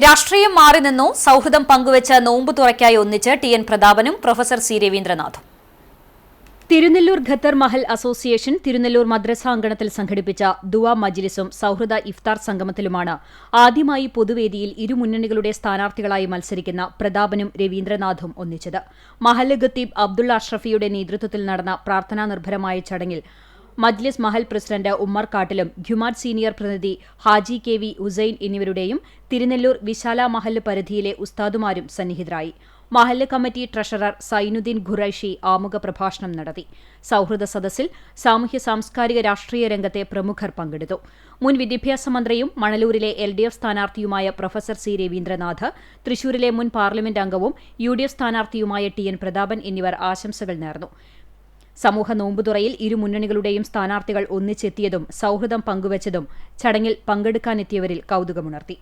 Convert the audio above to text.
രാഷ്ട്രീയം മാറി നിന്നു. സൗഹൃദം പങ്കുവച്ച നോമ്പ് തുറയ്ക്കായി ഒന്നിച്ച് ടി.എൻ. പ്രതാപനും പ്രൊഫസർ സി രവീന്ദ്രനാഥും. തിരുനെല്ലൂർ ഖത്തർ മഹൽ അസോസിയേഷൻ തിരുനെല്ലൂർ മദ്രസ അങ്കണത്തിൽ സംഘടിപ്പിച്ച ദുആ മജ്ലിസും സൗഹൃദ ഇഫ്താർ സംഗമത്തിലുമാണ് ആദ്യമായി പൊതുവേദിയിൽ ഇരുമുന്നണികളുടെ സ്ഥാനാർത്ഥികളായി മത്സരിക്കുന്ന പ്രതാപനും രവീന്ദ്രനാഥും ഒന്നിച്ചത്. മഹല്ല് ഖത്തീബ് അബ്ദുള്ള അഷ്റഫിയുടെ നേതൃത്വത്തിൽ നടന്ന പ്രാർത്ഥനാ നിർഭരമായ ചടങ്ങിൽ മജ്ലിസ് മഹൽ പ്രസിഡന്റ് ഉമ്മർ കാട്ടിലും ഖുമാറ്റ് സീനിയർ പ്രതിനിധി ഹാജി കെ വി ഉസൈൻ എന്നിവരുടെയും തിരുനെല്ലൂർ വിശാല മഹല്ല് പരിധിയിലെ ഉസ്താദുമാരും സന്നിഹിതരായി. മഹല്ല് കമ്മിറ്റി ട്രഷറർ സൈനുദ്ദീൻ ഖുറൈഷി ആമുഖ പ്രഭാഷണം നടത്തി. സൗഹൃദ സദസ്സിൽ സാമൂഹ്യ സാംസ്കാരിക രാഷ്ട്രീയ രംഗത്തെ പ്രമുഖർ പങ്കെടുത്തു. മുൻ വിദ്യാഭ്യാസ മന്ത്രിയും മണലൂരിലെ LDF സ്ഥാനാർത്ഥിയുമായ പ്രൊഫസർ സി രവീന്ദ്രനാഥ്, തൃശൂരിലെ മുൻ പാർലമെന്റ് അംഗവും UDF സ്ഥാനാർത്ഥിയുമായ ടി.എൻ. പ്രതാപൻ എന്നിവർ ആശംസകൾ നേർന്നു. സമൂഹ നോമ്പുതുറയിൽ ഇരുമുന്നണികളുടെയും സ്ഥാനാർത്ഥികൾ ഒന്നിച്ചെത്തിയതും സൗഹൃദം പങ്കുവച്ചതും ചടങ്ങിൽ പങ്കെടുക്കാനെത്തിയവരിൽ കൌതുകമുണർത്തി.